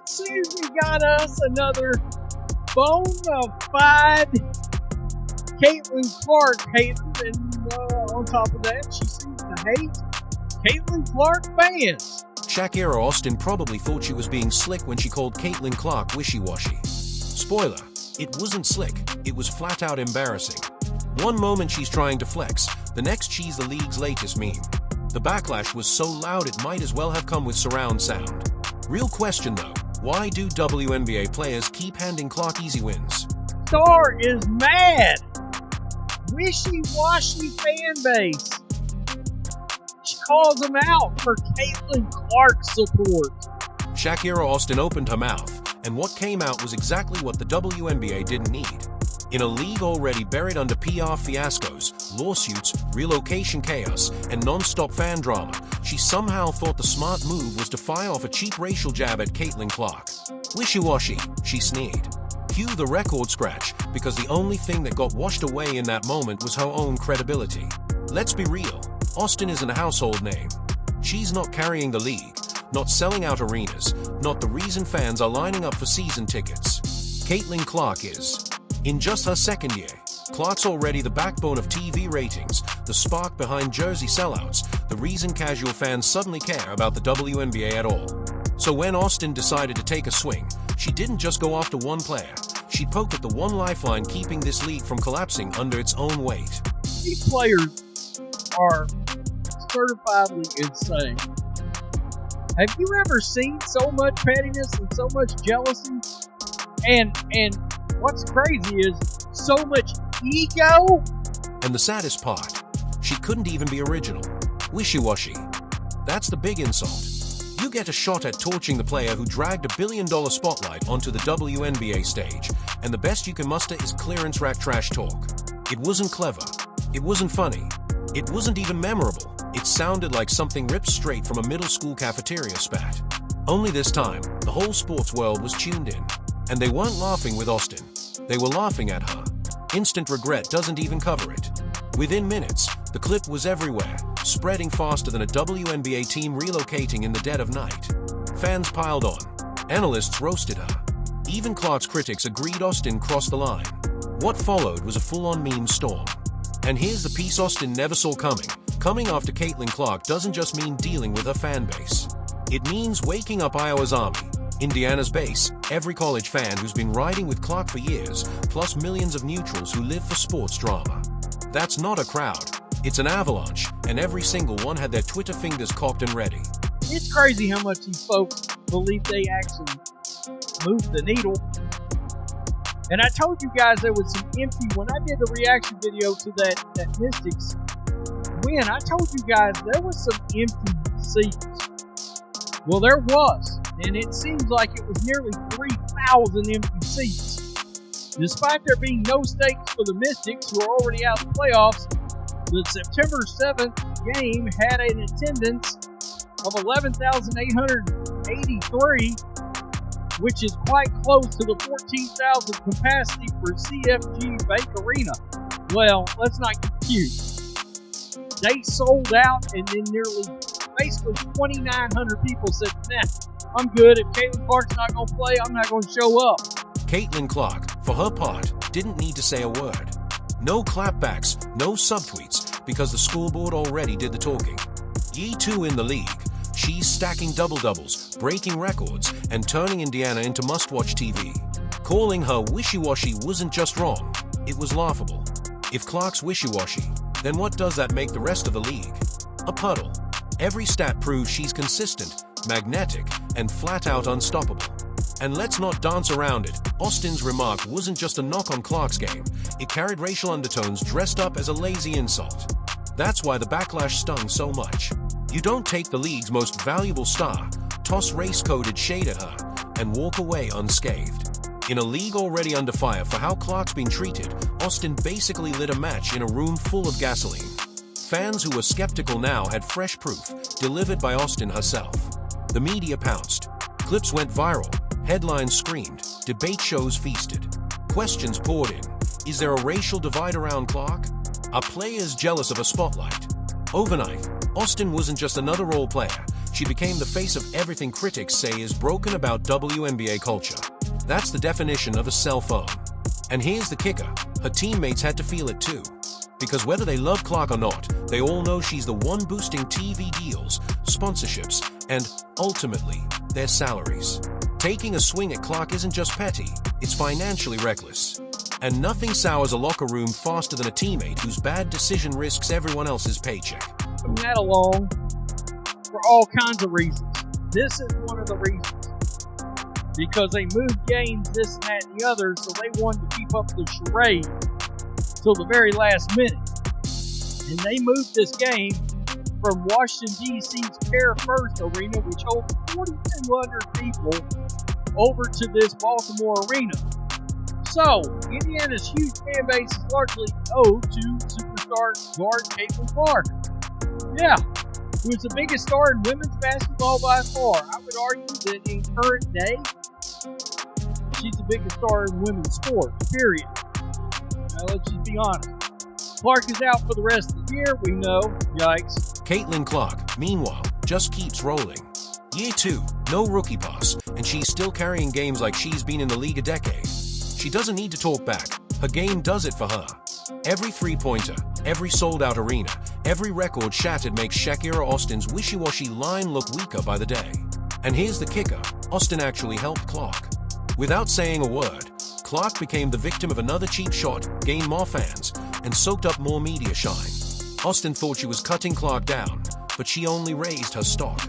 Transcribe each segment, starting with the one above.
let's see if we got us another bona fide Caitlin Clark hater. And on top of that, she seems to hate Caitlin Clark fans. Shakira Austin probably thought she was being slick when she called Caitlin Clark wishy-washy. Spoiler, it wasn't slick, it was flat out embarrassing. One moment she's trying to flex, the next she's the league's latest meme. The backlash was so loud it might as well have come with surround sound. Real question though, why do WNBA players keep handing Clark easy wins? Star is mad. Wishy-washy fan base. She calls them out for Caitlin Clark support. Shakira Austin opened her mouth, and what came out was exactly what the WNBA didn't need. In a league already buried under PR fiascos, lawsuits, relocation chaos, and non-stop fan drama, she somehow thought the smart move was to fire off a cheap racial jab at Caitlin Clark. Wishy-washy, she sneered. Cue the record scratch, because the only thing that got washed away in that moment was her own credibility. Let's be real, Austin isn't a household name. She's not carrying the league, not selling out arenas, not the reason fans are lining up for season tickets. Caitlin Clark is. In just her second year, Clark's already the backbone of TV ratings, the spark behind jersey sellouts, the reason casual fans suddenly care about the WNBA at all. So when Austin decided to take a swing, she didn't just go after one player. She poked at the one lifeline keeping this league from collapsing under its own weight. These players are certifiably insane. Have you ever seen so much pettiness and so much jealousy? And what's crazy is so much ego? And the saddest part, she couldn't even be original. Wishy-washy. That's the big insult. You get a shot at torching the player who dragged $1 billion spotlight onto the WNBA stage, and the best you can muster is clearance rack trash talk. It wasn't clever. It wasn't funny. It wasn't even memorable. It sounded like something ripped straight from a middle school cafeteria spat. Only this time, the whole sports world was tuned in. And they weren't laughing with Austin. They were laughing at her. Instant regret doesn't even cover it. Within minutes, the clip was everywhere, spreading faster than a WNBA team relocating in the dead of night. Fans piled on. Analysts roasted her. Even Clark's critics agreed Austin crossed the line. What followed was a full-on meme storm. And here's the piece Austin never saw coming. Coming after Caitlin Clark doesn't just mean dealing with her fan base. It means waking up Iowa's army, Indiana's base, every college fan who's been riding with Clark for years, plus millions of neutrals who live for sports drama. That's not a crowd. It's an avalanche, and every single one had their Twitter fingers cocked and ready. It's crazy how much these folks believe they actually moved the needle. And I told you guys there was some empty, when I did the reaction video to that Mystics win, I told you guys there was some empty seats. Well, there was. And it seems like it was nearly 3,000 empty seats. Despite there being no stakes for the Mystics, who are already out of the playoffs, the September 7th game had an attendance of 11,883, which is quite close to the 14,000 capacity for CFG Bank Arena. Well, let's not get cute. They sold out, and then basically 2,900 people said, nah, I'm good. If Caitlin Clark's not going to play, I'm not going to show up. Caitlin Clark, for her part, didn't need to say a word. No clapbacks, no subtweets, because the scoreboard already did the talking. Ye two in the league. She's stacking double-doubles, breaking records, and turning Indiana into must-watch TV. Calling her wishy-washy wasn't just wrong, it was laughable. If Clark's wishy-washy, then what does that make the rest of the league? A puddle. Every stat proves she's consistent, magnetic, and flat-out unstoppable. And let's not dance around it. Austin's remark wasn't just a knock on Clark's game. It carried racial undertones dressed up as a lazy insult. That's why the backlash stung so much. You don't take the league's most valuable star, toss race-coded shade at her, and walk away unscathed. In a league already under fire for how Clark's been treated, Austin basically lit a match in a room full of gasoline. Fans who were skeptical now had fresh proof, delivered by Austin herself. The media pounced. Clips went viral. Headlines screamed. Debate shows feasted. Questions poured in. Is there a racial divide around Clark? Are players jealous of a spotlight? Overnight, Austin wasn't just another role player. she became the face of everything critics say is broken about WNBA culture. That's the definition of a cell phone. And here's the kicker, her teammates had to feel it too. Because whether they love Clark or not, they all know she's the one boosting TV deals, sponsorships, and, ultimately, their salaries. Taking a swing at Clark isn't just petty, it's financially reckless. And nothing sours a locker room faster than a teammate whose bad decision risks everyone else's paycheck. Bring that along for all kinds of reasons. This is one of the reasons. Because they moved games, this and that and the other, so they wanted to keep up the charade till the very last minute. And they moved this game from Washington, D.C.'s Care First Arena, which holds 4,200 people, over to this Baltimore arena. So, Indiana's huge fan base is largely owed to superstar guard Caitlin Clark. Yeah, who is the biggest star in women's basketball by far. I would argue that in current day, she's the biggest star in women's sports, period. Now, let's just be honest. Clark is out for the rest of the year, we know. Yikes. Caitlin Clark, meanwhile, just keeps rolling. Year 2, no rookie pass, and she's still carrying games like she's been in the league a decade. She doesn't need to talk back. Her game does it for her. Every three-pointer, every sold-out arena, every record shattered makes Shakira Austin's wishy-washy line look weaker by the day. And here's the kicker, Austin actually helped Clark. Without saying a word, Clark became the victim of another cheap shot, gained more fans, and soaked up more media shine. Austin thought she was cutting Clark down, but she only raised her stock.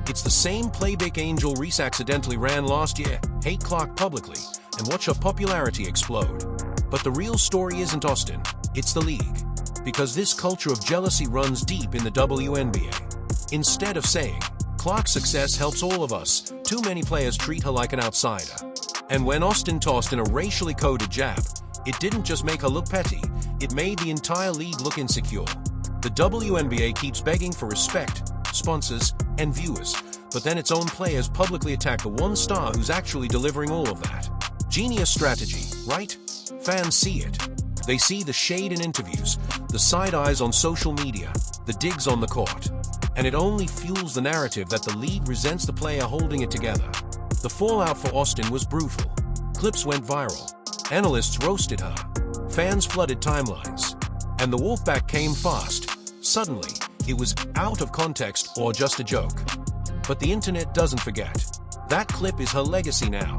It's the same playbook Angel Reese accidentally ran last year, hate Clark publicly, and watch her popularity explode. But the real story isn't Austin, it's the league. Because this culture of jealousy runs deep in the WNBA. Instead of saying, Clark's success helps all of us, too many players treat her like an outsider. And when Austin tossed in a racially coded jab, it didn't just make her look petty, it made the entire league look insecure. The WNBA keeps begging for respect, sponsors, and viewers, but then its own players publicly attack the one star who's actually delivering all of that. Genius strategy, right? Fans see it. They see the shade in interviews, the side eyes on social media, the digs on the court. And it only fuels the narrative that the league resents the player holding it together. The fallout for Austin was brutal. Clips went viral. Analysts roasted her. Fans flooded timelines. And the walkback came fast. Suddenly, it was out of context or just a joke. But the internet doesn't forget. That clip is her legacy now.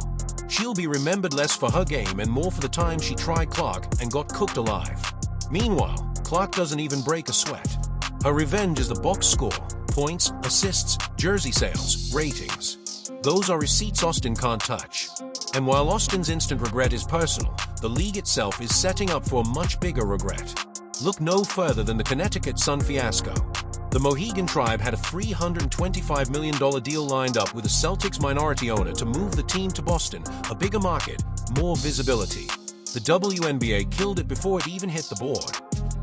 She'll be remembered less for her game and more for the time she tried Clark and got cooked alive. Meanwhile, Clark doesn't even break a sweat. Her revenge is the box score, points, assists, jersey sales, ratings. Those are receipts Austin can't touch. And while Austin's instant regret is personal, the league itself is setting up for a much bigger regret. Look no further than the Connecticut Sun fiasco. The Mohegan Tribe had a $325 million deal lined up with a Celtics minority owner to move the team to Boston, a bigger market, more visibility. The WNBA killed it before it even hit the board.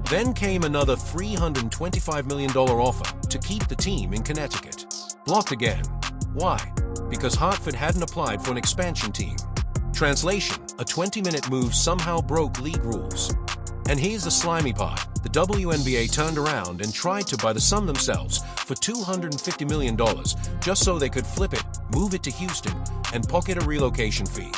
Then came another $325 million offer to keep the team in Connecticut. Blocked again. Why? Because Hartford hadn't applied for an expansion team. Translation, a 20-minute move somehow broke league rules. And here's the slimy part. The WNBA turned around and tried to buy the Sun themselves for $250 million, just so they could flip it, move it to Houston, and pocket a relocation fee.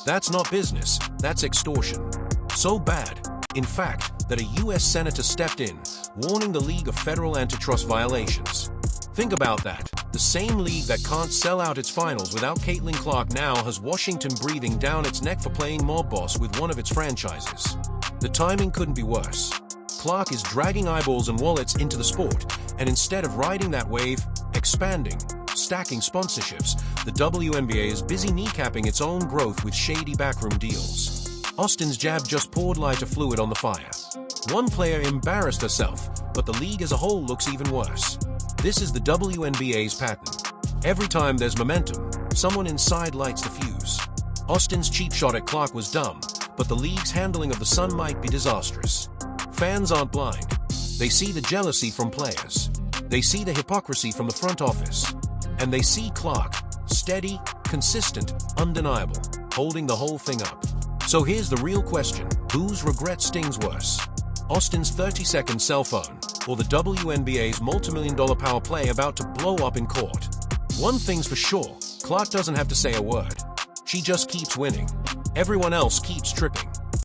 That's not business, that's extortion. So bad, in fact, that a U.S. senator stepped in, warning the league of federal antitrust violations. Think about that. The same league that can't sell out its finals without Caitlin Clark now has Washington breathing down its neck for playing mob boss with one of its franchises. The timing couldn't be worse. Clark is dragging eyeballs and wallets into the sport, and instead of riding that wave, expanding, stacking sponsorships, the WNBA is busy kneecapping its own growth with shady backroom deals. Austin's jab just poured lighter fluid on the fire. One player embarrassed herself, but the league as a whole looks even worse. This is the WNBA's pattern. Every time there's momentum, someone inside lights the fuse. Austin's cheap shot at Clark was dumb, but the league's handling of the Sun might be disastrous. Fans aren't blind. They see the jealousy from players. They see the hypocrisy from the front office. And they see Clark, steady, consistent, undeniable, holding the whole thing up. So here's the real question. Whose regret stings worse? Austin's 30-second cell phone, or the WNBA's multi-million-dollar power play about to blow up in court. One thing's for sure, Clark doesn't have to say a word. She just keeps winning. Everyone else keeps tripping.